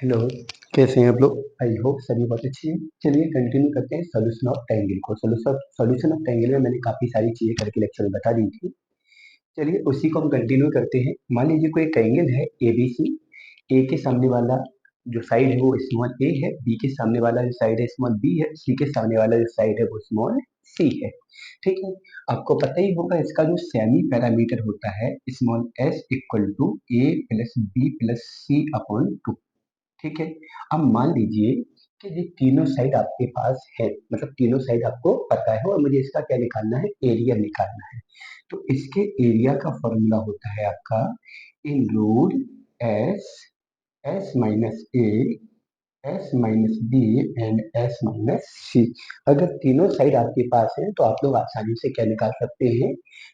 Hello, कैसे हैं आप लोग? आई होप सभी बहुत अच्छी हैं। चलिए कंटिन्यू करते हैं सॉल्यूशन ऑफ ट्रायंगल को। सॉल्यूशन ऑफ ट्रायंगल में मैंने काफ़ी सारी चीज़ें करके लेक्चर में बता दी थी। चलिए उसी को हम कंटिन्यू करते हैं। मान लीजिए कोई ट्रायंगल है ABC। ए के सामने वाला जो साइड है वो स्मॉल ए है, बी के सामने वाला जो साइड है स्मॉल बी है, सी के सामने वाला जो साइड है वो स्मॉल सी है। ठीक है, आपको पता ही होगा इसका जो सेमी पैरामीटर होता है small s equal to a plus b plus c upon two. ठीक है, अब मान लीजिए कि ये तीनों साइड आपके पास है, मतलब तीनों साइड आपको पता है और मुझे इसका क्या निकालना है, एरिया निकालना है। तो इसके एरिया का फॉर्मूला होता है आपका इन root s s minus a s minus b and s minus c. अगर तीनों साइड आपके पास है तो आप लोग आसानी से क्या निकाल सकते हैं,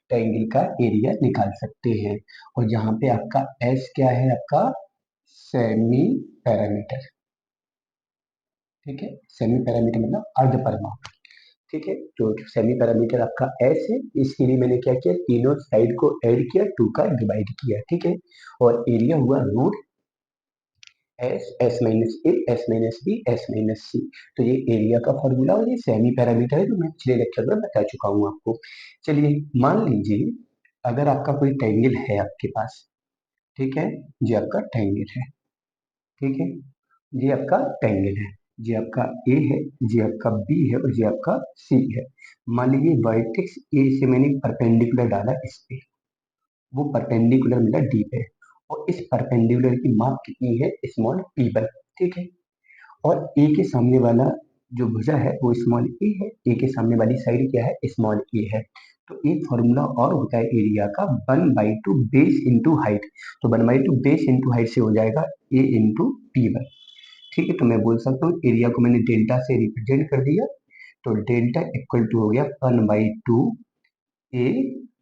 ट्रायंगल का एरिया निकाल सकते हैं। और यहाँ पे आपका एस क्या है, आपका सेमी पैरामीटर। ठीक है, सेमी पैरामीटर मतलब अर्ध परिमाप। ठीक है, तो सेमी पैरामीटर आपका एस है। इसके लिए मैंने क्या किया, तीनों साइड को ऐड किया, टू का डिवाइड किया। ठीक है, और एरिया हुआ root s s minus a s minus b s minus c. तो ये एरिया का फॉर्मूला और ये सेमी पैरामीटर है जो मैं पिछले लेक्चर में बता चुका हूँ आपको। चलिए मान लीजिए अगर आपका कोई ट्रायंगल है आपके पास। ठीक है, ये आपका ट्रायंगल है। ठीक है, ये आपका ट्रायंगल है। ये आपका ए है, ये आपका बी है और ये आपका सी है। मान लीजिए वर्टेक्स ए से मैंने परपेंडिकुलर डाला इस पे, वो परपेंडिकुलर मिला डी पे, और इस परपेंडिकुलर की माप कितनी है, स्मॉल p1। ठीक है, और ए के सामने वाला जो भुजा है वो स्मॉल ए है, ए के सामने वाली साइड क्या है, स्मॉल ए है। तो एक फॉर्मूला और होता है एरिया का, 1/2 बेस इंटू हाइट। तो 1/2 बेस इंटू हाइट से हो जाएगा ए इंटू p1। ठीक है, तो मैं बोल सकता हूँ एरिया को मैंने डेल्टा से रिप्रेजेंट कर दिया। तो डेल्टा इक्वल टू हो गया 1/2 ए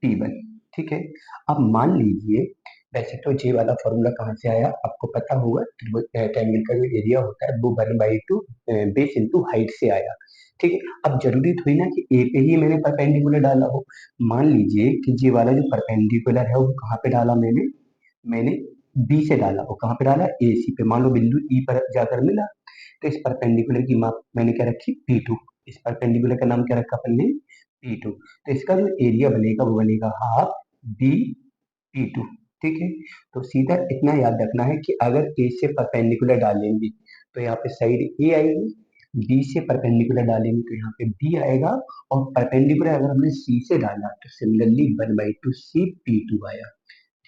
P1। ठीक है, अब मान लीजिए, वैसे तो जे वाला फॉर्मूला कहाँ से आया आपको पता होगा, ट्रायंगल का जो एरिया होता है वो 1/2 बेस इंटू हाइट से आया। ठीक है, अब जरूरी थोड़ी ना कि ए पे ही मैंने परपेंडिकुलर डाला हो। मान लीजिए कि जे वाला जो परपेंडिकुलर है वो कहाँ पे डाला मैंने मैंने बी से डाला, वो कहाँ पे डाला, ए सी पे। मान लो बिंदु ई पर जाकर मिला, तो इस परपेंडिकुलर की माप मैंने क्या रखी, P2। इस परपेंडिकुलर का नाम क्या रखा अपन ने, P2। तो इसका जो एरिया बनेगा वो बनेगा हाफ बी P2। ठीक है, तो सीधा इतना याद रखना है कि अगर ए से परपेंडिकुलर डालेंगे तो यहाँ पे साइड ए आएगी, बी से परपेंडिकुलर डालेंगे तो यहाँ पे बी आएगा, और परपेंडिकुलर अगर हमने सी से डाला तो सिमिलरली 1/2 सी P2 आया।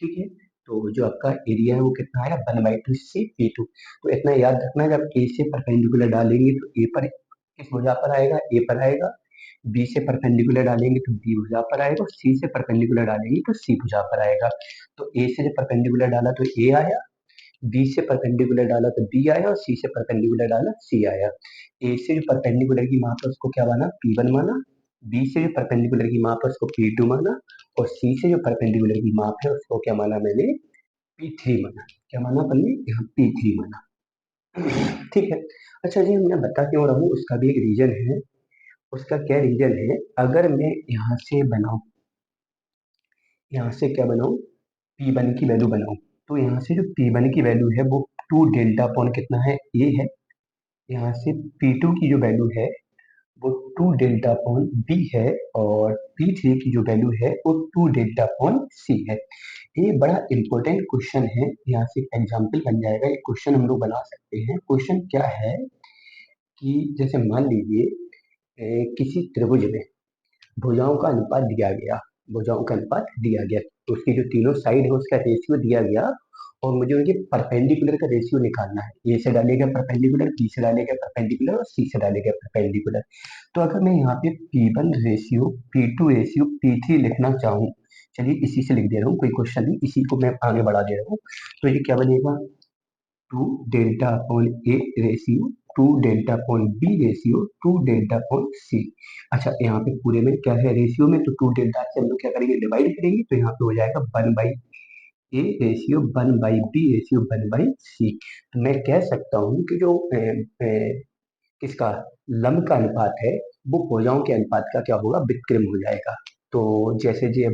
ठीक है, तो जो आपका एरिया है वो कितना आया, 1/2 सी P2। तो इतना याद रखना है, जब ए से परपेंडिकुलर डालेंगे तो ए पर किस भुजा पर आएगा, ए पर आएगा। बी से परपेंडिकुलर डालेंगे तो बी भुजा पर आएगा, और सी से परपेंडिकुलर डालेंगे तो सी भुजा पर आएगा। तो ए से जब परपेंडिकुलर डाला तो ए आया, बी से परपेंडिकुलर डाला तो बी आया, और सी से परपेंडिकुलर डाला सी आया। ए से जो परपेंडिकुलर की माप है उसको क्या माना, P1 माना। बी से जो परपेंडिकुलर की माप है उसको P2 माना, और सी से जो परपेंडिकुलर की माप है उसको क्या माना मैंने, P3 माना। क्या माना अपन ने यहाँ, P3 माना। ठीक है, अच्छा जी मैं बता क्यों रहा हूँ, उसका भी एक रीजन है। उसका क्या रीजन है, अगर मैं यहाँ से बनाऊं, यहाँ से क्या बनाऊं, P1 की वैल्यू बनाऊं, तो यहाँ से जो P1 की वैल्यू है वो 2 डेल्टा अपॉन कितना है, ए है। यहाँ से P2 की जो वैल्यू है वो 2 डेल्टा अपॉन बी है, और P3 की जो वैल्यू है वो 2 डेल्टा अपॉन सी है। ये बड़ा इंपॉर्टेंट क्वेश्चन है, यहाँ से एग्जाम्पल बन जाएगा, ये क्वेश्चन हम लोग बना सकते हैं। क्वेश्चन क्या है कि जैसे मान लीजिए किसी त्रिभुज में भुजाओं का अनुपात दिया गया, भुजाओं का अनुपात दिया गया, तो उसकी जो तीनों साइड है उसका रेशियो दिया गया, और मुझे उनके परपेंडिकुलर का रेशियो निकालना है। ए से डालेगा परपेंडिकुलर, बी से डालेगा परपेंडिकुलर, और सी से डालेगा परपेंडिकुलर। तो अगर मैं यहाँ पे P1 ratio, P2 ratio, P3 लिखना चाहूँ, चलिए इसी से लिख दे रहा हूँ, कोई क्वेश्चन नहीं, इसी को मैं आगे बढ़ा दे रहा हूँ। तो ये क्या बनेगा, 2 delta upon a ratio, 2 delta upon b ratio, 2 delta upon c. अच्छा यहाँ पे पूरे में क्या है, रेशियो में, तो 2 डेल्टा से हम लोग क्या करेंगे, डिवाइड करेंगे, तो यहाँ पे हो जाएगा 1/a ratio 1/b ratio 1/c। तो मैं कह सकता हूँ कि जो किसका लंब का अनुपात है वो भुजाओं के अनुपात का क्या होगा, विक्रम हो जाएगा। तो जैसे जी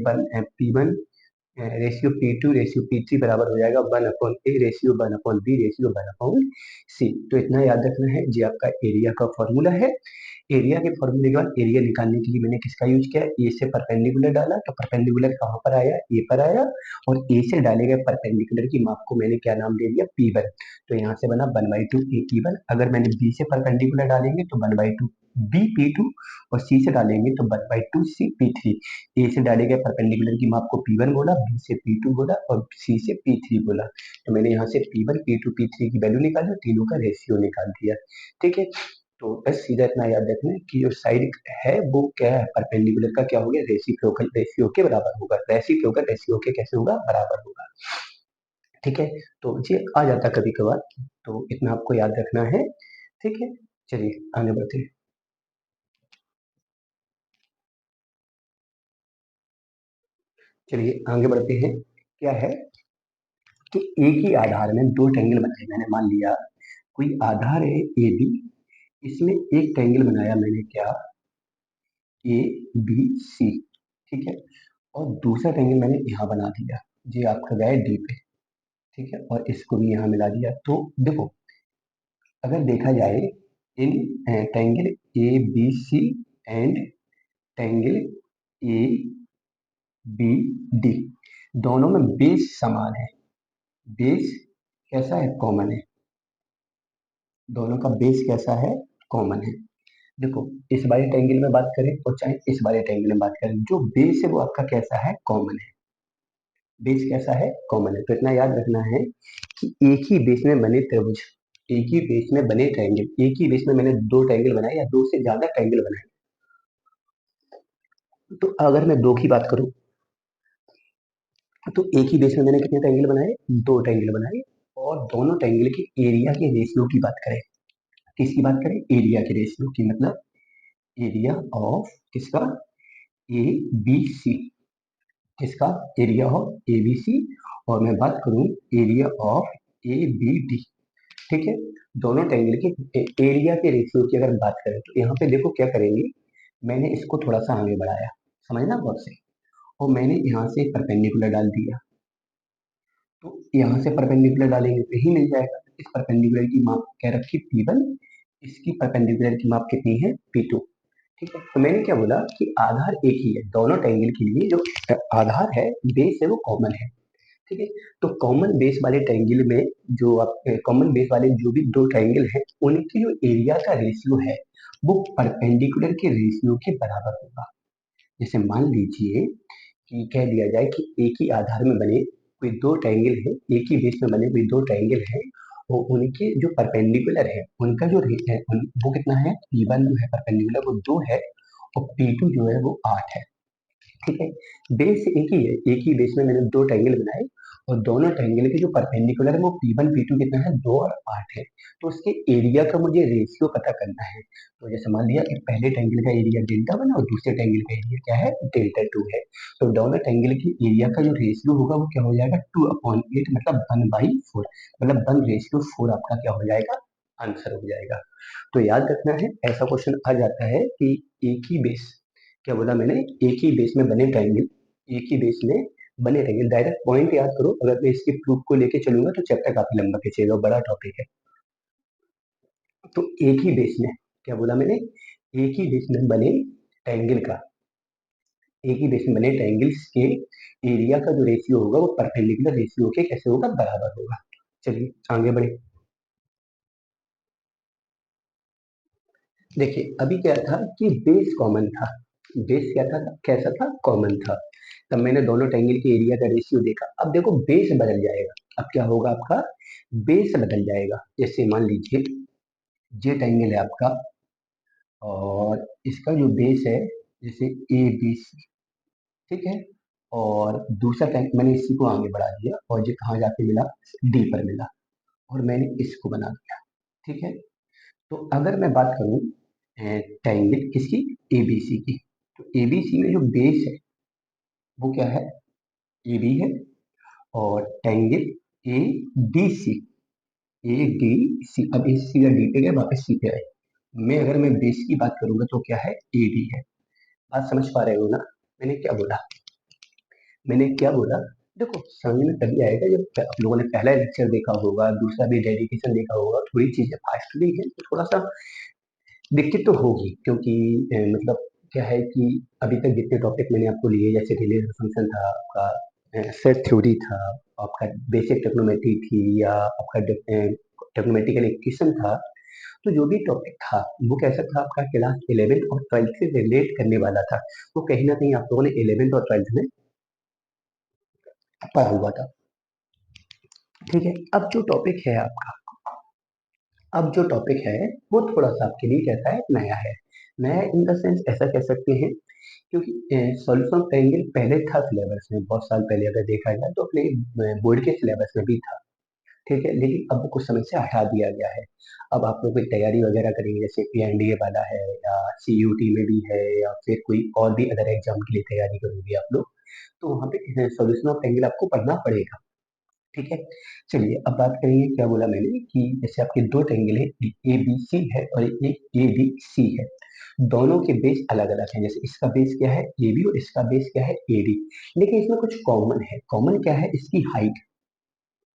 P1 ratio P2 ratio P3 बराबर हो जाएगा 1/A ratio 1/B ratio 1/C। तो इतना याद रखना है, ये आपका एरिया का फॉर्मूला है। एरिया के फॉर्मूले के बाद एरिया निकालने के लिए मैंने किसका यूज किया, ए से परपेंडिकुलर डाला, तो परपेंडिकुलर कहाँ पर आया, ए पर आया, और ए से डाले गए परपेंडिकुलर की माप को मैंने क्या नाम दे दिया, P1। तो यहाँ से बना 1/2 A P1। अगर मैंने बी से परपेंडिकुलर डालेंगे तो 1/2 B P2, और सी से डालेंगे तो 1/2 C P3। ए से डाले गए परपेंडिकुलर की माप को P1 बोला, बी से P2 बोला, और सी से P3 बोला। तो मैंने यहाँ से P1 P2 P3 की वैल्यू निकाली, तीनों का रेशियो निकाल दिया। ठीक है, तो बस सीधा इतना याद रखना है कि जो साइड है वो क्या है, परपेंडिकुलर का क्या हो गया, रेसिप्रोकल रेशियो के बराबर होगा। रेसिप्रोकल रेशियो के कैसे होगा, बराबर होगा। ठीक है, तो ये आ जाता कभी कभार, तो इतना आपको याद रखना है। ठीक है, चलिए आगे बढ़ते हैं। चलिए आगे बढ़ते हैं। क्या है कि एक ही आधार में दो ट्रायंगल बनाए, मैंने मान लिया कोई आधार है ए बी, इसमें एक ट्रायंगल बनाया मैंने, क्या, ए बी सी। ठीक है, और दूसरा ट्रायंगल मैंने यहाँ बना दिया, ये आपका गया डी पे। ठीक है, और इसको भी यहाँ मिला दिया। तो देखो, अगर देखा जाए इन triangle A B C and triangle A B D, दोनों में बेस समान है। बेस कैसा है, कॉमन है। दोनों का बेस कैसा है, कॉमन है। देखो, इस वाले ट्रायंगल में बात करें और चाहे इस वाले ट्रायंगल में बात करें, जो बेस है वो आपका कैसा है, कॉमन है। बेस कैसा है, कॉमन है। तो इतना याद रखना है कि एक ही बेस में बने त्रिभुज, एक ही बेस में बने ट्रायंगल, एक ही बेस में मैंने दो ट्रायंगल बनाए या दो से ज्यादा ट्रायंगल बनाए, तो अगर मैं दो की बात करूं, तो एक ही बेस में मैंने कितने ट्रायंगल बनाए, दो ट्रायंगल बनाए। और दोनों ट्रायंगल के एरिया के रेशियो की बात करें, किसकी बात करें, एरिया के रेशियो की, मतलब एरिया ऑफ किसका, ए बी सी, किसका, area of A B C. और मैं बात करूं area of A B D. ठीक है, दोनों ट्रायंगल के एरिया के रेशियो की अगर बात करें, तो यहाँ पे देखो क्या करेंगे, मैंने इसको थोड़ा सा आगे बढ़ाया, समझना बहुत से, और मैंने यहाँ से परपेंडिकुलर डाल दिया। तो यहाँ से परपेंडिकुलर डालेंगे तो ही मिल जाएगा। इस परपेंडिकुलर की माप क्या रखी, P1, इसकी परपेंडिकुलर की माप कितनी है, P2। ठीक है, तो मैंने क्या बोला कि आधार एक ही है, दोनों ट्रायंगल के लिए जो आधार है, बेस है, वो कॉमन है। ठीक है, तो कॉमन बेस वाले ट्रायंगल में जो आप कॉमन बेस वाले जो भी दो ट्रायंगल हैं, उनकी जो एरिया का रेशियो है वो परपेंडिकुलर के रेशियो के बराबर होगा। जैसे मान लीजिए कि कह दिया जाए कि एक ही आधार में बने कोई दो ट्रायंगल है, एक ही बेस में बने कोई दो ट्रायंगल है, और उनके जो परपेंडिकुलर है उनका जो रेट है वो कितना है, P1 जो है परपेंडिकुलर वो 2 है, और P2 जो है वो 8 है। ठीक है, बेस एक ही है, एक ही बेस में मैंने दो ट्रायंगल बनाए, और दोनों ट्रायंगल के जो परपेंडिकुलर है वो P1 P2 कितना है, 2 और 8 है। तो उसके एरिया का मुझे रेशियो पता करना है। तो जैसे मान लिया कि पहले ट्रायंगल का एरिया डेल्टा वन और दूसरे ट्रायंगल का एरिया क्या है, डेल्टा टू है। तो दोनों ट्रायंगल की एरिया का जो रेशियो होगा वो क्या हो जाएगा, 2/8, मतलब 1/4, मतलब 1:4 आपका क्या हो जाएगा, आंसर हो जाएगा। तो याद रखना है, ऐसा क्वेश्चन आ जाता है कि एक ही बेस, क्या बोला मैंने, एक ही बेस में बने ट्रायंगल, एक ही बेस में बने ट्रायंगल, डायरेक्ट पॉइंट याद करो, अगर मैं इसके प्रूफ को लेके चलूंगा तो चैप्टर काफी लंबा खींचेगा, बड़ा टॉपिक है। तो एक ही बेस में, क्या बोला मैंने, एक ही बेस में बने ट्रायंगल का, एक ही बेस में बने ट्रायंगल्स के एरिया का जो रेशियो होगा वो परपेंडिकुलर रेशियो के कैसे होगा, बराबर होगा। चलिए आगे बढ़े। देखिए अभी क्या था कि बेस कॉमन था, बेस क्या था, कैसा था, कॉमन था। तब मैंने दोनों ट्रायंगल के एरिया का रेशियो देखा। अब देखो बेस बदल जाएगा, अब क्या होगा आपका, बेस बदल जाएगा। जैसे मान लीजिए ये ट्रायंगल है आपका, और इसका जो बेस है जैसे ए बी सी, ठीक है, और दूसरा ट्रायंगल मैंने इसी को आगे बढ़ा दिया, और ये कहाँ जाके मिला, डी पर मिला, और मैंने इसको बना दिया। ठीक है, तो अगर मैं बात करूं ट्रायंगल किसकी, एबीसी की, तो एबीसी में जो बेस है वो क्या है, ए बी है, और triangle A D C, A D C, अब इस सी का डी पे गए, वापस सी पे आए। मैं बेस की बात करूंगा तो क्या है, ए डी है। बात समझ पा रहे हो ना, मैंने क्या बोला, मैंने क्या बोला, देखो समझ में तभी आएगा जब आप लोगों ने पहला लेक्चर देखा होगा, दूसरा भी डेडिकेशन देखा होगा, थोड़ी चीजें फास्ट भी है तो थोड़ा सा दिक्कत तो होगी, क्योंकि मतलब क्या है कि अभी तक जितने टॉपिक मैंने आपको लिए, जैसे रिलेशन फंक्शन था आपका, सेट थ्योरी था आपका, बेसिक टेक्नोमेट्री थी, या आपका टेक्नोमेट्रिकल इक्वेशन था, तो जो भी टॉपिक था वो कैसा था, आपका क्लास 11 और 12 से रिलेट करने वाला था। वो कहीं ना कहीं आप लोगों ने 11 और 12 में पढ़ा हुआ था। ठीक है, अब जो टॉपिक है आपका, अब जो टॉपिक है वो थोड़ा सा आपके लिए कैसा है, नया है। नया इन द सेंस ऐसा कह सकते हैं, क्योंकि सॉल्यूशन ऑफ ट्रायंगल पहले था सिलेबस में, बहुत साल पहले अगर देखा जाए तो अपने बोर्ड के सिलेबस में भी था। ठीक है, लेकिन अब वो कुछ समय से हटा दिया गया है। अब आप लोग कोई तैयारी वगैरह करेंगे, जैसे पीएनडीए वाला है, या सीयूटी में भी है, या फिर कोई और भी अदर एग्जाम के लिए तैयारी करोगे आप लोग, तो वहाँ पे सॉल्यूशन ऑफ ट्रायंगल आपको पढ़ना पड़ेगा। ठीक है, चलिए अब बात करेंगे, क्या बोला मैंने कि जैसे आपके दो ट्रायंगल है, ए बी सी है और एक ए बी सी है, दोनों के बेस अलग अलग हैं। जैसे इसका बेस क्या है, ए बी, और इसका बेस क्या है, ए डी, लेकिन इसमें कुछ कॉमन है। कॉमन क्या है, इसकी हाइट,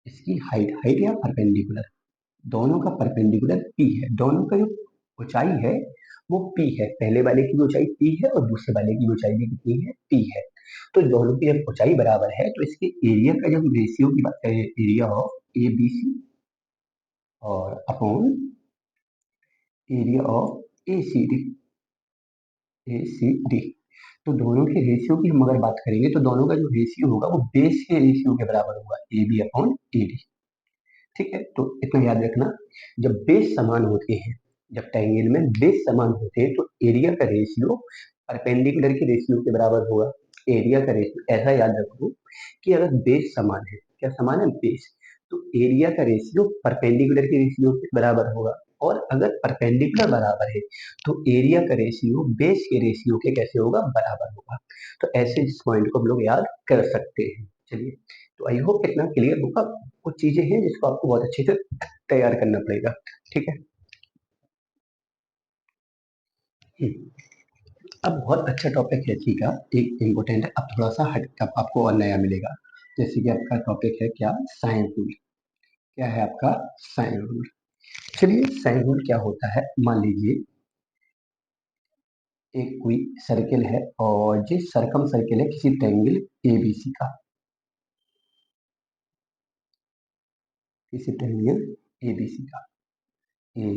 इसकी हाइट, हाइट या परपेंडिकुलर, दोनों का परपेंडिकुलर पी है, दोनों का जो ऊंचाई है वो पी है। पहले वाले की ऊंचाई पी है और दूसरे वाले की ऊंचाई भी कितनी है, पी है। तो दोनों की जब ऊंचाई बराबर है तो इसके एरिया का जब रेशियो की बात करें, area of A B C और upon area of a c d, a c d, तो दोनों के रेशियो की हम अगर बात करेंगे तो दोनों का जो रेशियो होगा वो बेस के रेशियो के बराबर होगा, A B upon A D. ठीक है, तो इतना याद रखना, जब बेस समान होते हैं, जब ट्रायंगल में बेस समान होते हैं तो एरिया का रेशियो परपेंडिकुलर के रेशियो के बराबर होगा। एरिया का रेशियो ऐसा याद रखो कि अगर बेस समान है, क्या समान है, बेस, तो एरिया का रेशियो परपेंडिकुलर के रेशियो के बराबर होगा। और अगर परपेंडिकुलर बराबर है तो एरिया का रेशियो बेस के रेशियो के कैसे होगा, बराबर होगा। तो ऐसे इस पॉइंट को हम लोग याद कर सकते हैं। चलिए, तो आई होप इतना क्लियर होगा। कुछ चीजें हैं जिसको आपको बहुत अच्छे से तैयार करना पड़ेगा। ठीक है, अब बहुत अच्छा टॉपिक है, ठीक है, एक इम्पोर्टेंट है, अब थोड़ा सा हट, अब आपको और नया मिलेगा। जैसे कि आपका टॉपिक है क्या, साइन रूल। क्या है आपका, साइन रूल। चलिए, साइन रूल क्या होता है, मान लीजिए एक कोई सर्किल है और ये सरकम सर्किल है किसी ट्रायंगल एबीसी का, किसी ट्रायंगल एबीसी का, ए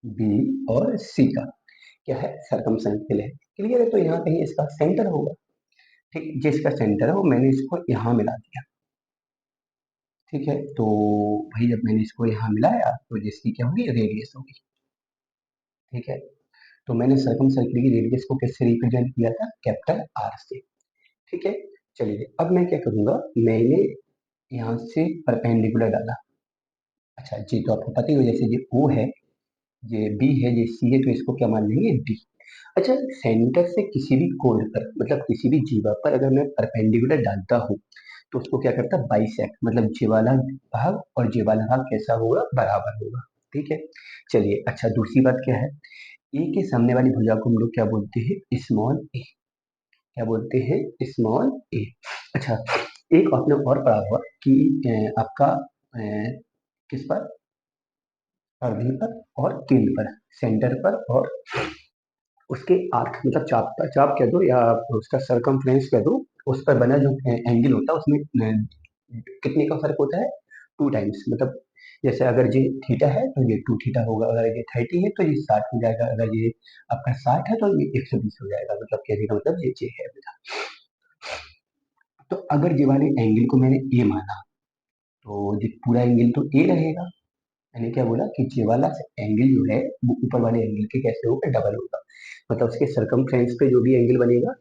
बी और सी का क्या है, सरकम सर्किल है। क्लियर है, तो यहाँ कहीं इसका सेंटर होगा। ठीक, जिसका सेंटर है वो मैंने इसको यहाँ मिला दिया। ठीक है, तो भाई जब मैंने इसको यहाँ मिलाया तो जिसकी क्या होगी, रेडियस होगी। ठीक है, तो मैंने सरकम सर्किल की रेडियस को किससे रिप्रेजेंट किया था, कैपिटल आर से। ठीक है, चलिए अब मैं क्या करूंगा, मैंने यहाँ से परपेंडिकुलर डाला। अच्छा जी, तो आपको पता ही हो, जैसे ये ओ है, ये बी है, ये सी है, तो इसको क्या मान लेंगे, डी। अच्छा, सेंटर से किसी भी कोण पर, मतलब किसी भी जीवा पर अगर मैं परपेंडिकुलर डालता हूँ तो उसको क्या करता है, बाइसेक्ट, मतलब जे वाला भाग और जे वाला भाग कैसा होगा, बराबर होगा। ठीक है, चलिए, अच्छा दूसरी बात क्या है, ए के सामने वाली भुजा को हम लोग क्या बोलते हैं, स्मॉल ए। क्या बोलते हैं, स्मॉल ए। अच्छा, एक आपने और पढ़ा हुआ कि आपका किस पर, अर्धी पर और केंद्र पर, सेंटर पर और उसके आर्क, मतलब चाप पर, चाप कह दो या उसका सरकमफ्रेंस कह दो, उस पर बना जो एंगल होता है उसमें कितने का फर्क होता है, 2 टाइम्स, मतलब जैसे अगर ये थीटा है तो ये 2 थीटा होगा, अगर ये 30 है तो ये 60 हो जाएगा, अगर ये आपका 60 है तो ये 120 हो जाएगा, मतलब कहने का मतलब ये है बेटा। तो अगर ये वाले एंगल को मैंने ए माना तो ये पूरा एंगल तो ए रहेगा। मैंने क्या बोला कि ये वाला एंगल जो है वो ऊपर वाले एंगल के कैसे होगा, डबल होगा। मतलब उसके सरकमफ्रेंस पे जो भी एंगल बनेगा,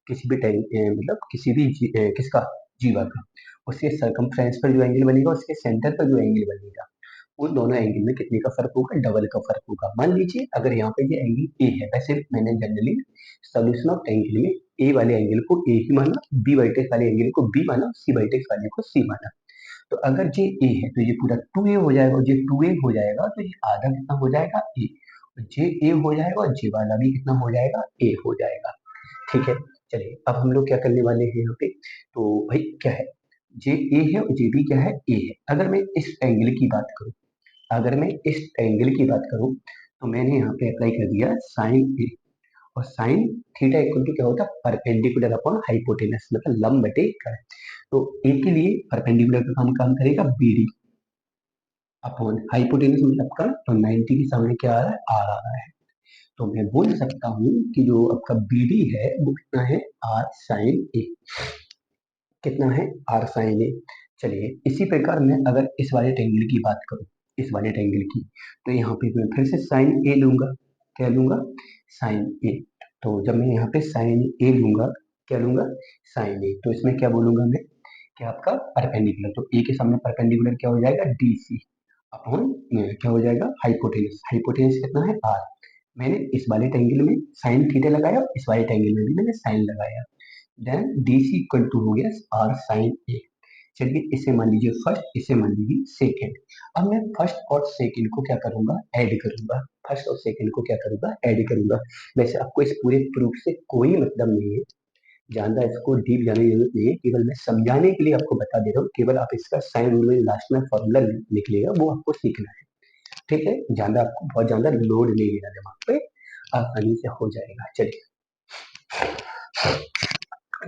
किसी भी टाइम, मतलब किसी भी किसका, जीवा का, उसके सरकमफ्रेंस पर जो एंगल बनेगा, उसके सेंटर पर जो एंगल बनेगा, उन दोनों एंगल में कितने का फर्क होगा, डबल का फर्क होगा। मान लीजिए अगर यहाँ पे ये एंगल ए है, वैसे मैंने जनरली सोल्यूशन ऑफ एंगल में ए वाले एंगल को ए ही माना, बी वर्टेक्स वाले एंगल को बी माना, सी वर्टेक्स वाले को सी माना। तो अगर ये ए है तो ये पूरा 2a हो जाएगा, और ये 2a हो जाएगा तो ये आधा कितना हो जाएगा, ए। जे ए हो जाएगा और जे वाला भी कितना हो जाएगा, ए हो जाएगा। ठीक है, चलिए अब हम लोग क्या करने वाले हैं यहाँ पे, तो भाई क्या है, जे ए है और जे बी क्या है, ए है। अगर मैं इस एंगल की बात करूं, अगर मैं इस एंगल की बात करूं तो मैंने यहाँ पे अप्लाई कर दिया साइन ए, और साइन थीटा इक्वल टू क्या होता है, परपेंडिकुलर अपॉन हाइपोटेनस, मतलब लंब बटे कर्ण। तो ए के लिए परपेंडिकुलर का काम करेगा बी डी अपॉन हाइपोटेनस मतलब कर्ण, तो 90 के सामने क्या आ रहा है, आर आ रहा है। तो मैं बोल सकता हूँ कि जो आपका बी डी है वो कितना है, आर साइन ए, कितना है, आर साइन ए। चलिए इसी प्रकार मैं अगर इस वाले ट्रायंगल की बात करूं, इस वाले ट्रायंगल की, तो यहाँ पे मैं फिर से साइन ए लूंगा, क्या लूंगा, साइन ए। तो जब मैं यहाँ पे साइन ए लूंगा, क्या लूंगा, साइन ए, तो इसमें क्या बोलूंगा मैं, कि आपका परपेंडिकुलर, तो ए के सामने परपेंडिकुलर क्या हो जाएगा, डी सी अपॉन क्या हो जाएगा, हाइपोटेनस, हाइपोटेनस कितना है, आर। मैंने इस वाले ट्रायंगल में साइन थीटा लगाया, इस वाले ट्रायंगल में भी मैंने साइन लगाया, then D C equal to हो गया आर साइन ए। चलिए इसे मान लीजिए फर्स्ट, इसे मान लीजिए सेकेंड। अब मैं फर्स्ट और सेकेंड को क्या करूंगा, ऐड करूंगा, फर्स्ट और सेकेंड को क्या करूंगा, ऐड करूंगा। वैसे आपको इस पूरे प्रूफ से कोई मतलब नहीं है, ज्यादा इसको डीप जाने की जरूरत नहीं है, केवल मैं समझाने के लिए आपको बता दे रहा हूँ। केवल आप इसका साइन रूल में लास्ट में फॉर्मूला निकलेगा, वो आपको सीखना है, ठीक है। ज्यादा आपको बहुत ज्यादा लोड नहीं लेना दिमाग पे, आसानी से हो जाएगा। चलिए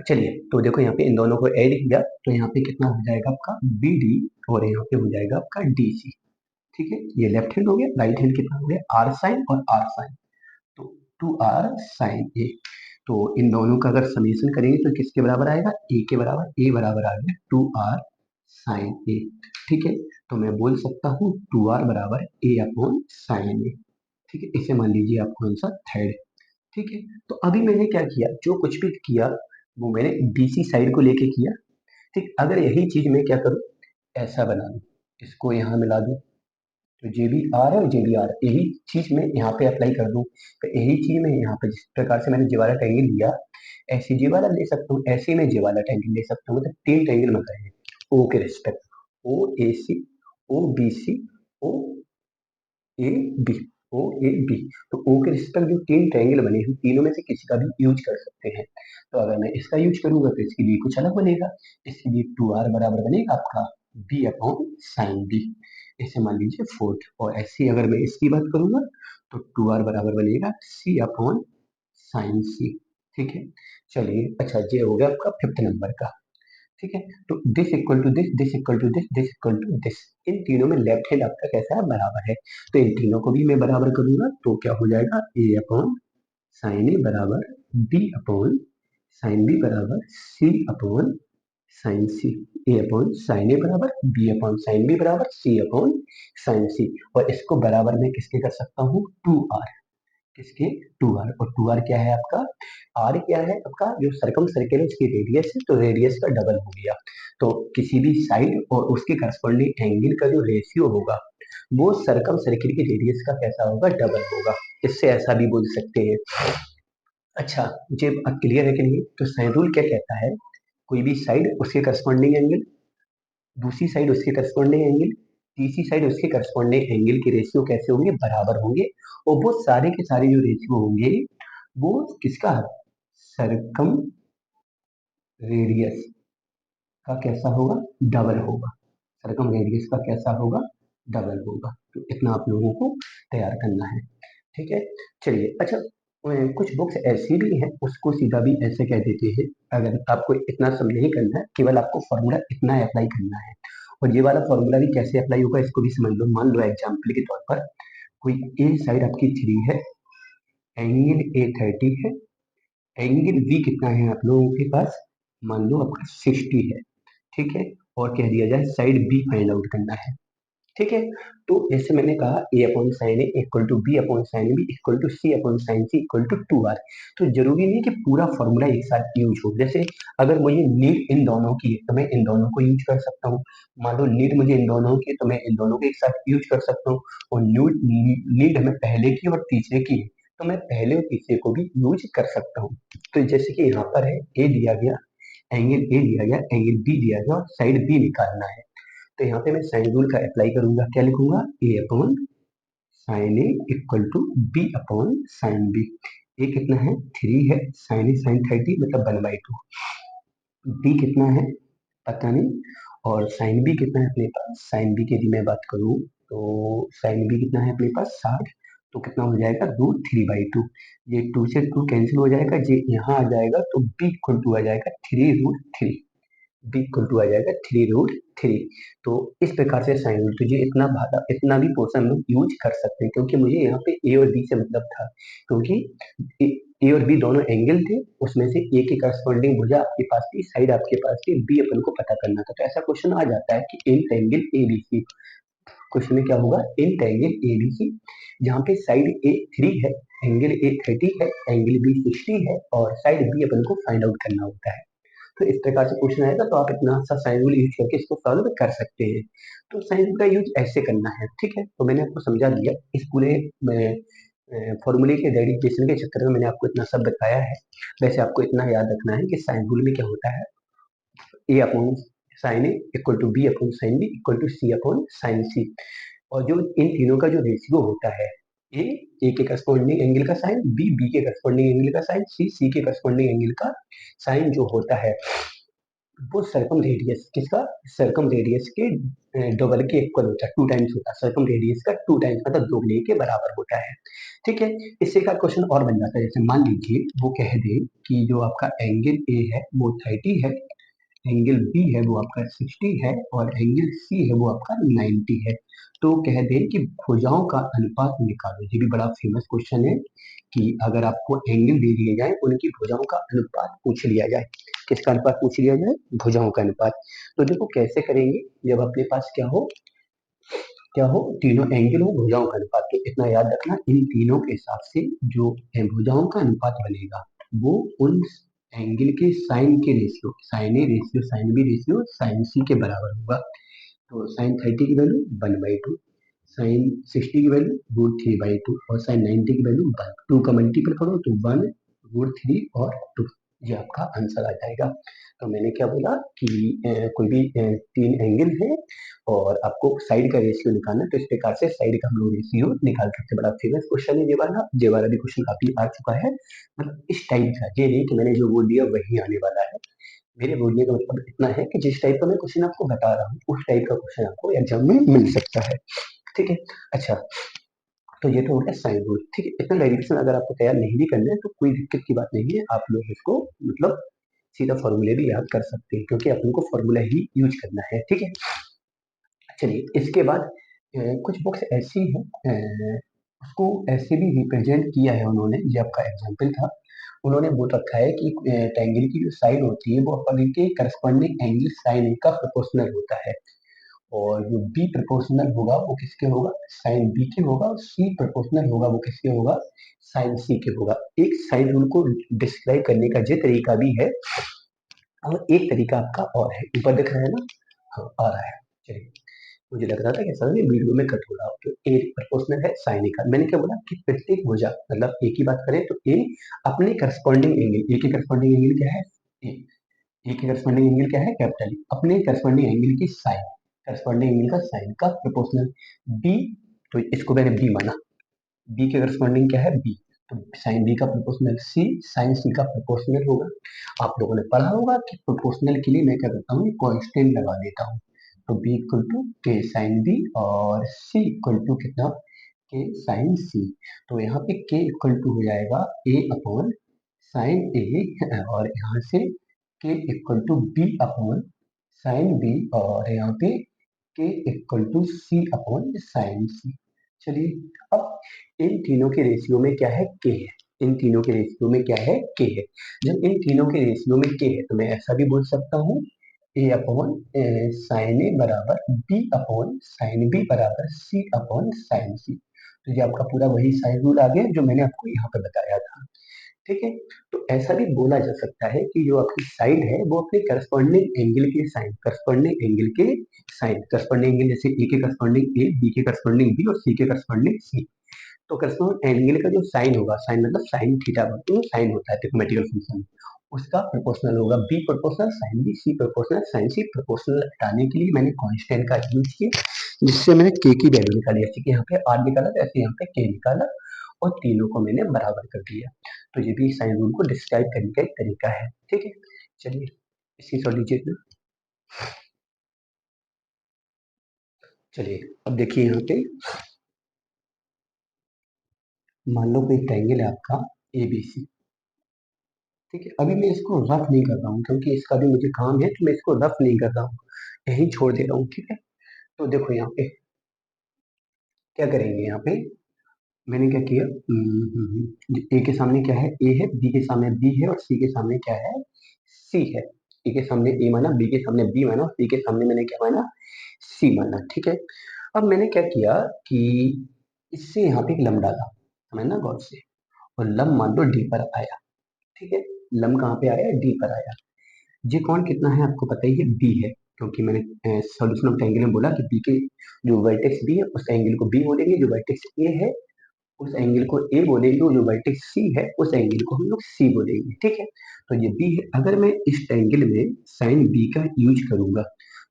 चलिए, तो देखो यहाँ पे इन दोनों को ऐड किया, तो यहाँ पे कितना हो जाएगा आपका बी डी, और यहाँ पे हो जाएगा आपका डी सी, ठीक है। ये लेफ्ट हैंड हो गया, राइट हैंड कितना हो गया, आर साइन और आर साइन, तो टू आर साइन ए। तो इन दोनों का अगर समेशन करेंगे तो किसके बराबर आएगा, ए के बराबर, ए बराबर आ गया टू आर साइन ए, ठीक है। तो मैं बोल सकता हूँ टू आर बराबर ए अपॉन साइन ए, ठीक है। इसे मान लीजिए आपको आंसर थर्ड, ठीक है। तो अभी मैंने क्या किया, जो कुछ भी किया वो मैंने डीसी साइड को लेके किया, ठीक। अगर यही चीज मैं क्या करूं, ऐसा बना दूं, इसको यहाँ मिला दूं, तो जे बी आर है और जे बी आर, यही चीज मैं यहाँ पे अप्लाई कर दूं, तो यही चीज मैं यहाँ पे जिस प्रकार से मैंने जे वाला ट्रायंगल लिया, ऐसे जे वाला ले सकता हूँ, ऐसे मैं जे वाला ट्रायंगल ले सकता हूँ। मतलब तीन ट्रायंगल बताए हैं ओ के respect, O A C, O B C, O A B, O A B. तो ओ के रिस्पेक्ट जो तीन ट्रायंगल बने हैं, तीनों में से किसी का भी यूज कर सकते हैं। तो अगर मैं इसका यूज करूंगा तो इसके लिए कुछ अलग बनेगा, इसके लिए टू आर बराबर बनेगा आपका बी अपॉन साइन बी, इसे मान लीजिए फोर्थ। और ऐसी अगर मैं इसकी बात करूंगा तो टू आर बराबर बनेगा सी अपॉन साइन सी, ठीक है। चलिए अच्छा, ये हो गया आपका फिफ्थ नंबर का, ठीक है। तो this equal to this, this equal to this, this equal to this, इन तीनों में लेफ्ट हैंड आपका कैसा है, बराबर है। तो इन तीनों को भी मैं बराबर करूंगा, तो क्या हो जाएगा, ए अपॉन साइन ए बराबर बी अपॉन साइन बी बराबर सी अपॉन साइन सी, ए अपॉन साइन ए बराबर बी अपॉन साइन बी बराबर सी अपॉन साइन सी। और इसको बराबर में किसके कर सकता हूँ, टू आर, किसके, टू आर। और टू आर क्या है आपका, आर क्या है आपका, जो सरकम सर्किल है उसकी रेडियस है, तो रेडियस का डबल हो गया। तो किसी भी साइड और उसके करस्पॉन्डिंग एंगल का जो रेशियो होगा वो सरकम सर्किल की रेडियस का कैसा होगा, डबल होगा। इससे ऐसा भी बोल सकते हैं। अच्छा, ये क्लियर है कि नहीं। तो साइन रूल क्या कहता है, कोई भी साइड उसके करस्पॉन्डिंग एंगल, दूसरी साइड उसके करस्पॉन्डिंग एंगल, तीसरी साइड उसके करस्पॉन्डिंग एंगल के रेशियो कैसे होंगे, बराबर होंगे। और वो सारे के सारे जो रेशियो होंगे वो किसका, सरकम रेडियस का कैसा होगा, डबल होगा। सरकम रेडियस का कैसा होगा, डबल होगा। तो इतना आप लोगों को तैयार करना है, ठीक है। चलिए अच्छा, कुछ बुक्स ऐसी भी हैं उसको सीधा भी ऐसे कह देते हैं। अगर आपको इतना सब नहीं करना है, केवल आपको फॉर्मूला इतना अप्लाई करना है। और ये वाला फॉर्मूला भी कैसे अप्लाई होगा इसको भी समझ लो। मान लो एग्जाम्पल के तौर पर कोई ए साइड आपकी 3 है, एंगल ए 30 है, एंगल बी कितना है आप लोगों के पास, मान लो आपका 60 है, ठीक है। और कह दिया जाए साइड बी फाइंड आउट करना है, ठीक है। तो जैसे मैंने कहा a upon sine a equal to b upon sine b equal to c upon sine c equal to two r. तो जरूरी नहीं कि पूरा फॉर्मूला एक साथ यूज हो। जैसे अगर मुझे नीड इन दोनों की है तो मैं इन दोनों को यूज कर सकता हूँ। मान लो नीड मुझे इन दोनों की है तो मैं इन दोनों को एक साथ यूज कर सकता हूँ। और नीड हमें पहले की और तीसरे की है तो मैं पहले और तीसरे को भी यूज कर सकता हूँ। तो जैसे कि यहाँ पर है ए दिया गया, एंगल ए दिया गया, एंगल बी दिया गया और साइड बी निकालना है। तो यहाँ पे मैं साइन रूल का अप्लाई करूंगा, क्या लिखूंगा, a upon sine a equal to b upon sine b. A कितना है, 3 है, साइन ए साइन 30 मतलब 1/2, बी कितना है, पता नहीं। और साइन बी कितना है अपने पास, साइन बी की यदि मैं बात करूँ तो साइन बी कितना है अपने पास 60, तो कितना हो जाएगा √3/2। ये 2 से 2 कैंसिल हो जाएगा, ये यहाँ आ जाएगा तो बी इक्वल टू आ जाएगा 3√3, बी इक्वल टू आ जाएगा 3√3। तो इस प्रकार से साइन रूल, तो ये इतना भागा इतना भी पोर्शन हम यूज कर सकते हैं, क्योंकि मुझे यहाँ पे ए और बी से मतलब था, क्योंकि ए और बी दोनों एंगल थे, उसमें से ए के करस्पॉन्डिंग भुजा आपके पास थी, साइड आपके पास थी, बी अपन को पता करना था। तो ऐसा क्वेश्चन आ जाता है कि इन angle a B c, question में क्या होगा इन एंगल ए बी सी, जहाँ पे साइड ए 3 है, एंगल ए 30 है, एंगल बी 60 है और साइड बी अपन को फाइंड आउट करना होता है। तो इस प्रकार से क्वेश्चन आएगा तो आप इतना सा साइन रूल यूज करके इसको सॉल्व कर सकते हैं। तो साइन रूल का यूज ऐसे करना है, ठीक है। तो मैंने आपको समझा दिया इस पूरे फॉर्मूले के डेरिवेशन के चक्कर में मैंने आपको इतना सब बताया है। वैसे आपको इतना याद रखना है कि साइन रूल में क्या होता है, a upon sine a equal to b upon sine b equal to c upon sine c. और जो इन तीनों का जो रेशियो होता है, ए ए के करस्पॉन्डिंग एंगल का साइन, बी बी के करस्पॉन्डिंग एंगल का साइन, सी सी के करस्पॉन्डिंग एंगल का साइन जो होता है, वो सर्कम रेडियस किसका, सर्कम रेडियस के डबल के इक्वल होता है, 2 टाइम्स होता है, सर्कम रेडियस का 2 टाइम्स मतलब दोगुने के बराबर होता है, ठीक है। इससे का क्वेश्चन और बन जाता है, जैसे मान लीजिए वो कह दे कि जो आपका एंगल ए है वो 30 है, एंगल बी है वो आपका 60 है और एंगल सी है वो आपका 90 है। तो कह दे कि भुजाओं का अनुपात निकालो। ये भी बड़ा फेमस क्वेश्चन है कि अगर आपको एंगल दे दिए जाए, उनकी भुजाओं का अनुपात पूछ लिया जाए। किसका अनुपात पूछ लिया जाए, भुजाओं का अनुपात। तो देखो कैसे करेंगे, जब अपने पास क्या हो तीनों एंगल हो भुजाओं का अनुपात, तो इतना याद रखना इन तीनों के हिसाब से जो भुजाओं का अनुपात बनेगा वो उन एंगल के साइन के ratio, sine a ratio sine b ratio sine c के बराबर होगा। तो साइन 30 की वैल्यू 1/2, साइन 60 की वैल्यू √3/2 और साइन 90 की वैल्यू 1, 2 का मल्टीपल करो तो 1√3 और 2, ये आपका आंसर आ जाएगा। तो मैंने क्या बोला कि कोई भी 3 एंगल है और आपको साइड का रेशियो निकालना है, तो इस प्रकार से साइड का हम लोग रेशियो निकाल सकते हैं। बड़ा फेमस क्वेश्चन है ये वाला भी क्वेश्चन काफी आ चुका है, मतलब इस टाइप का, ये नहीं कि मैंने जो बोल दिया वही आने वाला है। मेरे बोलने का मतलब इतना है कि जिस टाइप का मैं क्वेश्चन आपको बता रहा हूँ उस टाइप का क्वेश्चन आपको एग्जाम में मिल सकता है, ठीक है। अच्छा, तो ये तो हो गया साइन रूल, ठीक है। इतना डेरिवेशन अगर आपको तैयार नहीं भी करना है तो कोई दिक्कत की बात नहीं है, आप लोग इसको मतलब सीधा फॉर्मूले भी याद कर सकते हैं, क्योंकि अपन को फॉर्मूला ही यूज करना है, ठीक है। चलिए इसके बाद कुछ बुक्स ऐसी हैं, उसको ऐसे भी रिप्रेजेंट किया है उन्होंने, ये आपका एग्जाम्पल था। उन्होंने बोल रखा है कि ट्रायंगल की जो साइड होती है वो अपन के करस्पॉन्डिंग एंगल साइन का प्रोपोर्शनल होता है, और जो बी प्रोपोर्शनल होगा वो किसके होगा, साइन बी के होगा, और सी प्रोपोर्शनल होगा वो किसके होगा, साइन सी के होगा। एक साइन रूल को डिस्क्राइब करने का ये तरीका भी है और एक तरीका आपका और है, ऊपर दिख रहा है ना, हाँ आ रहा है। चलिए, मुझे लग रहा था कि सर वीडियो में कट हो रहा हो, तो ए प्रोपोर्शनल है साइन ए का। मैंने क्या बोला कि प्रत्येक भुजा, मतलब ए की बात करें तो ए अपने करस्पॉन्डिंग एंगल, ए के करस्पॉन्डिंग एंगल क्या है, ए ए के करस्पॉन्डिंग एंगल क्या है कैपिटल, अपने करस्पॉन्डिंग एंगल की साइन, करस्पॉन्डिंग एंगल का साइन का प्रोपोर्शनल बी, तो इसको मैंने बी माना, बी के करस्पॉन्डिंग क्या है बी, तो साइन बी का प्रोपोर्शनल सी, साइन सी का प्रोपोर्शनल होगा। आप लोगों ने पढ़ा होगा कि प्रोपोर्शनल के लिए मैं क्या करता हूँ, कांस्टेंट लगा देता हूँ, तो बी इक्वल टू के साइन बी और सी इक्वल टू कितना, के साइन सी। तो यहाँ पे के इक्वल टू हो जाएगा ए अपॉन साइन ए, और यहाँ से k equal to b upon sine b, और यहाँ पे k equal to c upon sine c. चलिए, अब इन तीनों के रेशियो में क्या है, के है, इन तीनों के रेशियो में क्या है, के है। जब इन तीनों के रेशियो में के है तो मैं ऐसा भी बोल सकता हूँ ए अपॉन साइन ए बराबर बी अपॉन साइन बी बराबर सी अपॉन साइन सी। तो ये आपका पूरा वही साइन रूल आ गया जो मैंने आपको यहाँ पे बताया था, ठीक है। तो ऐसा भी बोला जा सकता है कि जो आपकी साइड है वो अपने करस्पॉन्डिंग एंगल के साइन, करस्पॉन्डिंग एंगल के साइन, करस्पॉन्डिंग एंगल जैसे ए के करस्पॉन्डिंग ए, बी के करस्पॉन्डिंग बी और सी के करस्पॉन्डिंग सी। तो करस्पॉन्डिंग एंगल का जो साइन होगा, साइन मतलब साइन थीटा, तो साइन होता है मैथमेटिकल फंक्शन, उसका प्रोपोर्शनल होगा बी प्रोपोर्शनल साइन बी, सी प्रोपोर्शनल साइन सी। प्रोपोर्शनल हटाने के लिए मैंने कांस्टेंट का यूज किया, जिससे मैंने के की वैल्यू निकाली, जैसे कि यहाँ पे आर निकाला तो ऐसे यहाँ पे के निकाला और तीनों को मैंने बराबर कर दिया। तो ये भी साइन रूल को डिस्क्राइब करने का एक तरीका है, ठीक है। चलिए इसकी सॉल्व लीजिए। चलिए अब देखिए यहाँ पे मान लो कोई ट्रायंगल है आपका ABC। ठीक है, अभी मैं इसको रफ नहीं कर रहा हूँ क्योंकि इसका भी मुझे काम है, तो मैं इसको रफ नहीं कर रहा हूँ, यहीं छोड़ दे रहा हूँ। ठीक है, तो देखो यहाँ पे क्या करेंगे। यहाँ पे मैंने क्या किया, ए के सामने क्या है, ए है, बी के सामने बी है, और सी के सामने क्या है, सी है। ए के सामने ए माना, बी के सामने बी माना, सी के सामने मैंने क्या माना, सी माना। ठीक है, अब मैंने क्या किया कि इससे यहाँ पे एक लम डाला, समझना गौर से, और लम मान लो डी पर आया। ठीक है, लम कहाँ पे आया, डी पर आया। ये कौन कितना है आपको पता ही है, बी है, क्योंकि मैंने सॉल्यूशन ऑफ ट्रायंगल में बोला कि बी के जो वर्टेक्स बी है उस एंगल को बी बोलेंगे, जो वर्टेक्स ए है उस एंगल को ए बोलेंगे, और जो वर्टेक्स सी है उस एंगल को हम लोग सी बोलेंगे। ठीक है, तो ये बी है। अगर मैं इस ट्रायंगल में साइन बी का यूज करूंगा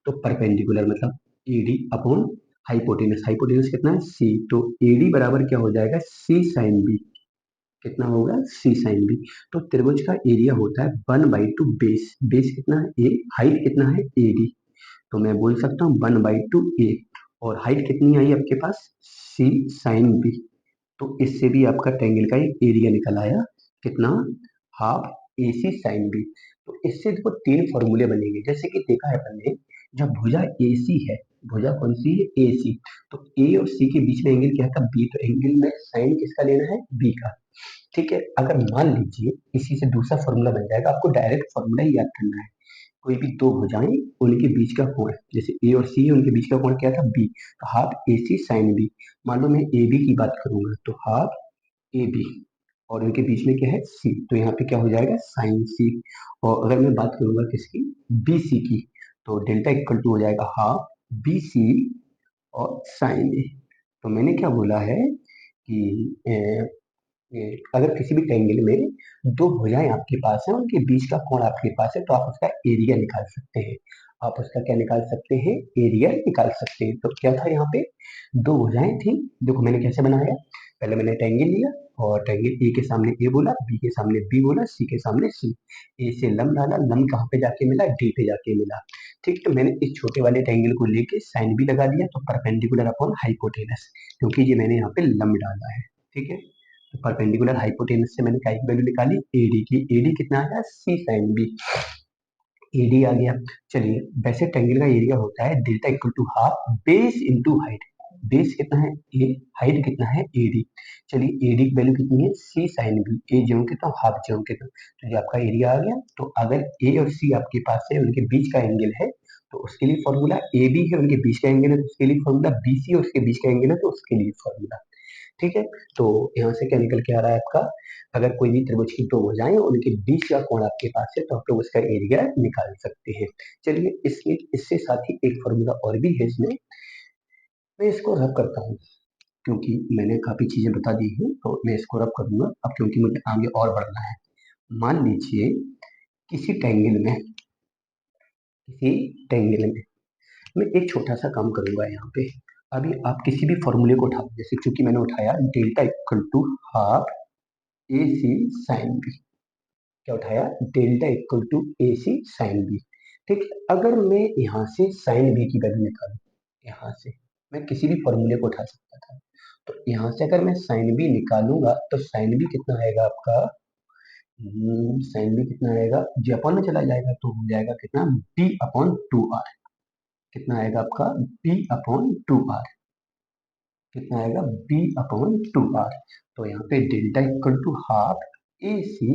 तो परपेंडिकुलर मतलब A D upon hypotenuse, hypotenuse कितना है, सी, तो ए डी बराबर क्या हो जाएगा, सी साइन बी। कितना होगा, सी साइन बी। तो त्रिभुज का एरिया होता है 1/2 बेस, बेस कितना है ए, हाइट कितना है ए डी, तो मैं बोल सकता हूँ 1/2 ए, और हाइट कितनी आई आपके पास, सी साइन बी। तो इससे भी आपका ट्रायंगल का एक एरिया निकल आया, कितना, half a c sine B. तो इससे देखो तीन फॉर्मूले बनेंगे, जैसे कि देखा है अपन ने, जब भुजा ए सी है, भुजा कौन सी है, ए सी, तो ए और सी के बीच में एंगल क्या था, बी, तो एंगल में साइन किसका लेना है, बी का। ठीक है, अगर मान लीजिए इसी से दूसरा फॉर्मूला बन जाएगा, आपको डायरेक्ट फॉर्मूला ही याद करना है। कोई भी दो भुजाएं, उनके बीच का कोण, जैसे ए और सी है, उनके बीच का कोण क्या था, बी, तो half a c sine B. मान लो मैं ए बी की बात करूंगा तो हाफ ए बी, और उनके बीच में क्या है, सी, तो यहाँ पे क्या हो जाएगा, साइन सी। और अगर मैं बात करूंगा किसकी, बी सी की, तो डेल्टा इक्वल टू हो जाएगा हाफ बी सी और साइन ए। तो मैंने क्या बोला है कि अगर किसी भी ट्रायंगल में दो भुजाएं आपके पास हैं, उनके बीच का कोण आपके पास है, तो आप उसका एरिया निकाल सकते हैं। आप उसका क्या निकाल सकते हैं, एरिया निकाल सकते हैं। तो क्या था यहाँ पे, दो भुजाएं थी, देखो मैंने कैसे बनाया, पहले मैंने ट्रायंगल लिया, और ट्रायंगल ए के सामने ए बोला, बी के सामने बी बोला, सी के सामने सी, ए से लम डाला, लम कहाँ पे जाके मिला, डी पे जाके मिला। ठीक है, तो मैंने इस छोटे वाले ट्रायंगल को लेके साइन बी लगा दिया, तो परपेंडिकुलर अपॉन हाइपोटेनस, क्योंकि ये मैंने यहाँ पे लम डाला है। ठीक है, तो परपेंडिकुलर हाइपोटेनस से मैंने क्या वैल्यू निकाली, एडी की, एडी कितना आया, सी साइन बी, एडी आ गया। चलिए, वैसे ट्रायंगल का एरिया होता है delta equal to half base into height, base कितना है ए, हाइट कितना है एडी। चलिए एडी की वैल्यू कितनी है, सी साइन बी, ए ज्यों कितना, हाफ ज्यों कितना, तो ये आपका एरिया आ गया। तो अगर ए और सी आपके पास है, उनके बीच का एंगल है, तो उसके लिए फॉर्मूला, ए बी है उनके बीच का एंगल है तो उसके लिए फॉर्मूला, बी सी और उसके बीच का एंगल है तो उसके लिए फॉर्मूला। ठीक है, तो यहाँ से क्या निकल के आ रहा है आपका, अगर कोई भी त्रिभुज की दो भुजाएं उनके बीच का कोण आपके पास है, तो आप लोग उसका एरिया निकाल सकते हैं। चलिए इसके इससे साथ ही एक फॉर्मूला और भी है इसमें, मैं इसको रब करता हूँ, क्योंकि मैंने काफी चीजें बता दी हैं, तो मैं इसको रब करूंगा अब, क्योंकि मुझे आगे और बढ़ना है। मान लीजिए किसी ट्रायंगल में, किसी ट्रायंगल में मैं एक छोटा सा काम करूंगा यहाँ पे। अभी आप किसी भी फॉर्मूले को उठाओ, जैसे क्योंकि मैंने उठाया delta equal to half a c sine B, क्या उठाया, delta equal to a c sine B. ठीक है, अगर मैं यहाँ से साइन बी की वैल्यू निकालूं, यहाँ से मैं किसी भी फॉर्मूले को उठा सकता था, तो यहाँ से अगर मैं साइन बी निकालूंगा तो साइन बी कितना आएगा आपका, साइन बी कितना आएगा, जापान में चला जाएगा तो हो जाएगा कितना, बी अपॉन टू आर। कितना आएगा आपका, बी अपॉन टू आर, कितना आएगा, बी अपॉन टू आर। तो यहाँ पे delta equal to half a सी,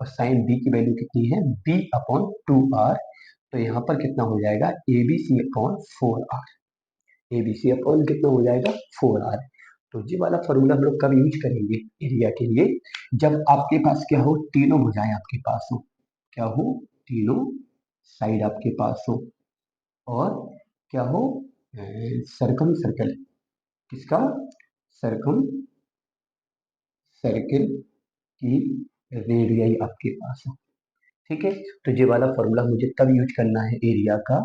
और साइन बी की वैल्यू कितनी है, बी अपॉन टू आर, तो यहाँ पर कितना हो जाएगा, a B c upon four R, a B c upon कितना हो जाएगा, फोर आर। तो ये वाला फॉर्मूला हम लोग कब यूज करेंगे एरिया के लिए, जब आपके पास क्या हो, तीनों भुजाएं आपके पास हो, क्या हो, तीनों साइड आपके पास हो, और क्या हो, सर्कम सर्कल, किसका, सरकम सर्किल की रेडियस आपके पास है। ठीक है, तो ये वाला फॉर्मूला मुझे तब यूज करना है एरिया का,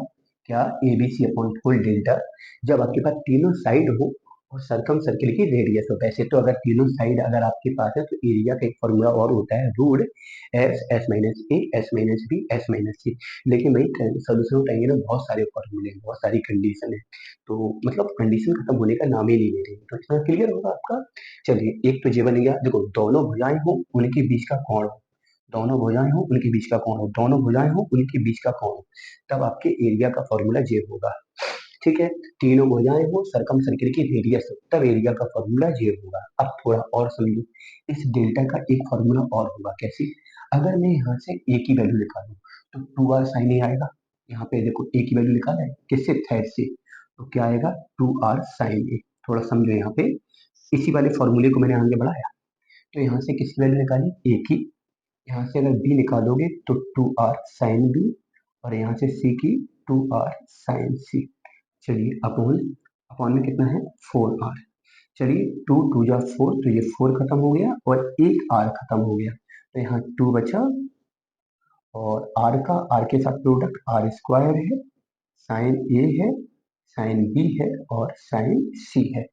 क्या, a B c upon four delta, जब आपके पास तीनों साइड हो और सरकम सर्किल की रेडियस हो। वैसे तो अगर तीनों साइड अगर आपके पास है तो एरिया का एक फॉर्मूला और होता है, root s, s minus a, s minus b, s minus c. लेकिन भाई सोल्यूशन उठाएंगे ना, बहुत सारे फॉर्मूले हैं, बहुत सारी कंडीशन है, तो मतलब कंडीशन खत्म होने का नाम ही नहीं ले रही, तो इतना क्लियर होगा आपका। चलिए एक तो ये बन गया, देखो दोनों भुजाएं हो उनके बीच का कोण हो, दोनों भुजाएं हो उनके बीच का कोण हो, दोनों भुजाएं हो उनके बीच का कोण हो, तब आपके एरिया का फॉर्मूला ये होगा। ठीक है, तीनों भुजाएं हो, सरकम सर्किल की रेडियस हो, तब एरिया का फॉर्मूला ये होगा। अब थोड़ा और समझो, इस डेल्टा का एक फॉर्मूला और होगा। कैसे? अगर मैं यहाँ से ए की वैल्यू निकालूं तो 2r साइन ए आएगा। यहाँ पे देखो ए की वैल्यू निकाला है किससे, थर्ड से, तो क्या आएगा 2r साइन ए। थोड़ा समझो यहाँ पे, इसी वाले फॉर्मूले को मैंने आगे बढ़ाया, तो यहाँ से किसकी वैल्यू निकाली, ए की, यहाँ से अगर बी निकालोगे तो 2r साइन बी, और यहाँ से सी की 2r साइन सी। चलिए अपॉन, अपॉन में कितना है 4r। चलिए 2 2 जा 4, तो ये 4 खत्म हो गया और एक r खत्म हो गया, तो यहाँ 2 बचा, और r का r के साथ प्रोडक्ट r स्क्वायर है, साइन ए है, साइन बी है और साइन सी है।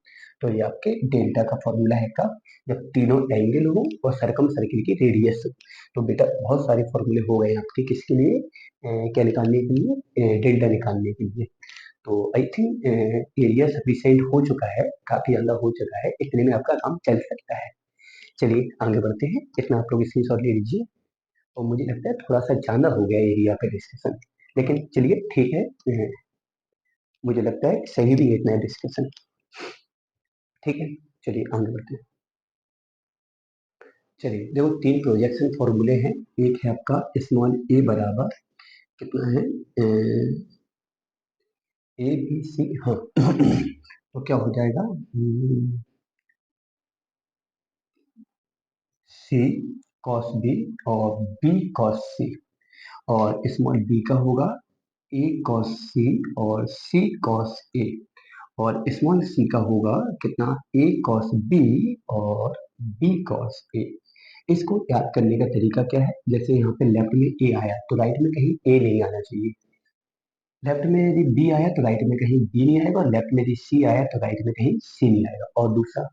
तो ये आपके डेल्टा का फॉर्मूला है का, जब तीनों एंगल हो और सरकम सर्किल की रेडियस हो। तो बेटा बहुत सारे फॉर्मूले हो गए आपके, किसके लिए, क्या निकालने के लिए, डेल्टा निकालने के लिए। तो आई थिंक एरिया सफिशिएंट हो चुका है, काफी ज्यादा हो चुका है, इतने में आपका काम चल सकता है। चलिए आगे बढ़ते हैं, इतना आप लोग स्क्रीनशॉट ले लीजिए। और मुझे लगता है थोड़ा सा ज्यादा हो गया एरिया पे डिस्कशन, लेकिन चलिए ठीक है, मुझे लगता है सही भी है इतना डिस्कशन। ठीक है, चलिए आगे बढ़ते हैं। चलिए देखो तीन प्रोजेक्शन फॉर्मूले हैं, एक है आपका स्मॉल ए बराबर कितना है, ए बी सी, हाँ तो क्या हो जाएगा, सी कॉस बी और बी कॉस सी, और स्मॉल बी का होगा ए कॉस सी और सी कॉस ए, और स्मॉल सी का होगा कितना, ए कॉस बी और बी कॉस ए। इसको याद करने का तरीका क्या है, जैसे यहाँ पे लेफ्ट में ए आया तो राइट में कहीं ए नहीं आना चाहिए, लेफ्ट में यदि बी आया तो राइट में कहीं बी नहीं आएगा, और लेफ्ट में यदि सी आया तो राइट में कहीं सी नहीं आएगा। और दूसरा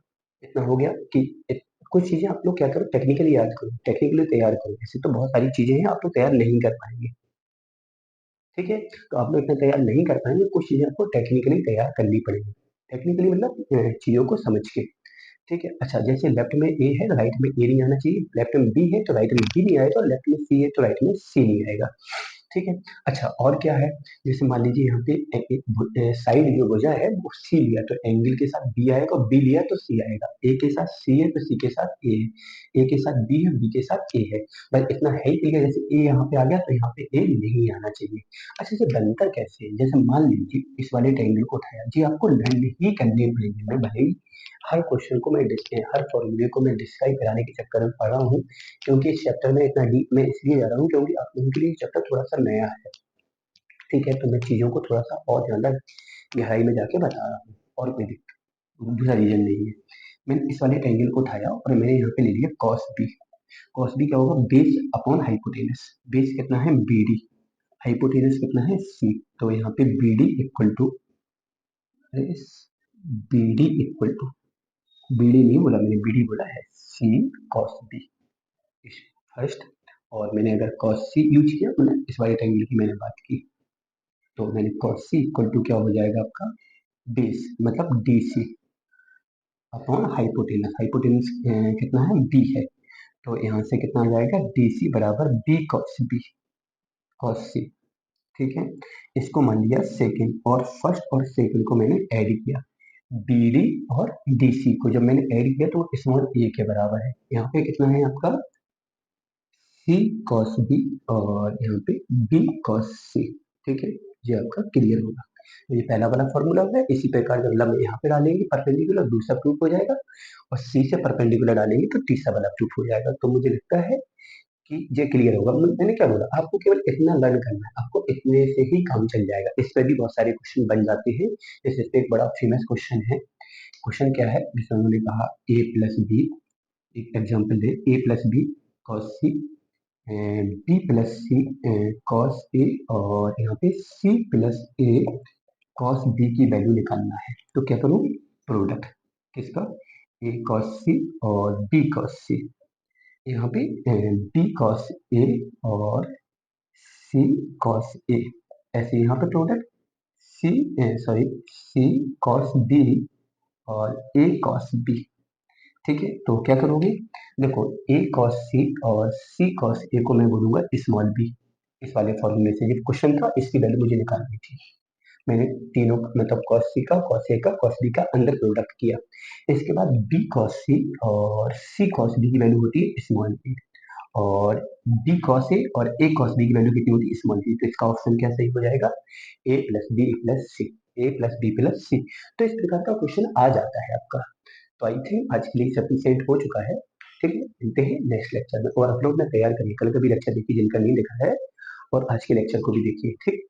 इतना हो गया कि कुछ चीजें आप लोग क्या करो, टेक्निकली याद करो, टेक्निकली तैयार करो, ऐसे तो बहुत सारी चीजें हैं आप लोग तैयार नहीं कर पाएंगे। ठीक है, तो आप लोग इतना तैयार नहीं कर पाएंगे, कुछ चीजें आपको टेक्निकली तैयार करनी पड़ेगी। टेक्निकली मतलब चीजों को समझ के। ठीक है, अच्छा जैसे लेफ्ट में ए है तो राइट में ए नहीं आना चाहिए, लेफ्ट में बी है तो राइट में बी नहीं आएगा, लेफ्ट में सी है तो राइट में सी नहीं आएगा। ठीक है, अच्छा और क्या है, जैसे मान लीजिए यहाँ पे साइड जो भुजा है वो सी लिया तो एंगल के साथ बी आएगा, और बी लिया तो सी आएगा, ए के साथ सी है तो सी के साथ ए है, ए के साथ बी है, बी के साथ ए है। बस इतना है ही, जैसे ए यहाँ पे आ गया तो यहाँ पे ए नहीं आना चाहिए। अच्छा ये बनता कैसे है, जैसे मान लीजिए इस वाले ट्रायंगल को उठाया जी, आपको लर्न ही करने पड़ेंगे, मैं भले ही हर क्वेश्चन को मैं हर फॉर्मूले को मैं डिस्क्राइब कराने के चक्कर में पढ़ रहा हूँ, क्योंकि इस चैप्टर में इतना डीप मैं इसलिए जा रहा हूँ क्योंकि आप लोगों के लिए चैप्टर थोड़ा सा नया है। ठीक है, तो मैं चीजों को थोड़ा सा और ज्यादा गहराई में जाके बता रहा हूँ, और कोई दूसरा रीजन नहीं है। मैंने इस वाले ट्रायंगल को उठाया और मैंने यहाँ पे ले लिया कॉस बी। कॉस बी क्या होगा, बेस अपॉन हाइपोटेनस, बेस कितना है बी डी, हाइपोटेनस कितना है सी, तो यहाँ पे B D equal to, B D equal to, B D नहीं बोला मैंने, बी डी बोला है, सी कॉस बी फर्स्ट, और मैंने अगर कॉस सी यूज किया तो इस वाले ट्रायंगल की मैंने बात की, तो मैंने कॉस सी इक्वल टू क्या हो जाएगा आपका, बेस मतलब D C upon hypotenuse, hypotenuse कितना है बी है, तो यहाँ से कितना आ जाएगा डी सी बराबर बी कॉस बी, कॉस सी। ठीक है, इसको मान लिया सेकंड, और फर्स्ट और सेकंड को मैंने ऐड किया, बी डी और डी सी को जब मैंने ऐड किया तो स्मॉल ए के बराबर है, यहाँ पे कितना है आपका सी कॉस बी, और यहाँ पे बी कॉस सी। ठीक है, ये आपका क्लियर होगा। तो ये पहला वाला फॉर्मूला है, इसी प्रकार जब लंब यहाँ पे डालेंगे परपेंडिकुलर, दूसरा प्रूफ हो जाएगा, और सी से परपेंडिकुलर डालेंगे तो तीसरा वाला प्रूफ हो जाएगा। तो मुझे लगता है कि ये क्लियर होगा। मैंने क्या बोला, आपको केवल इतना लर्न करना है, आपको इतने से ही काम चल जाएगा। इस पर भी बहुत सारे क्वेश्चन बन जाते हैं, जैसे इस पे एक बड़ा फेमस क्वेश्चन है। क्वेश्चन क्या है, जिसमें उन्होंने कहा ए प्लस बी, एक example they, A plus B cos C, B plus C cos A, और यहाँ पे सी प्लस ए कॉस बी की वैल्यू निकालना है। तो क्या करूँ, प्रोडक्ट किसका, ए कॉस सी और बी कॉस सी, यहाँ पे बी कॉस ए और सी कॉस ए, ऐसे यहाँ पे प्रोडक्ट सी कॉस बी और ए कॉस बी। ठीक है, तो क्या करोगे, देखो ए कॉस सी और सी कॉस ए को मैं बोलूंगा स्मॉल बी। इस वाले फॉर्मूले से, ये क्वेश्चन था, इसकी वैल्यू मुझे निकालनी थी। मैंने तीनों मतलब कॉस सी का, कॉस ए का, कॉस बी का अंदर प्रोडक्ट किया। इसके बाद बी कॉस सी और सी कॉस बी की वैल्यू होती है स्मॉल बी, और बी कॉस ए और ए कॉस बी की वैल्यू कितनी होती है स्मॉल बी। तो इसका ऑप्शन क्या सही हो जाएगा, ए प्लस बी प्लस सी, ए प्लस बी प्लस सी। तो इस प्रकार का क्वेश्चन आ जाता है आपका। तो आई थिंक आज के लिए सफिशिएंट हो चुका है। ठीक है, मिलते हैं नेक्स्ट लेक्चर में, और आप लोग ना तैयार करिए, कल का भी लेक्चर देखिए जिनका नहीं देखा है, और आज के लेक्चर को भी देखिए। ठीक।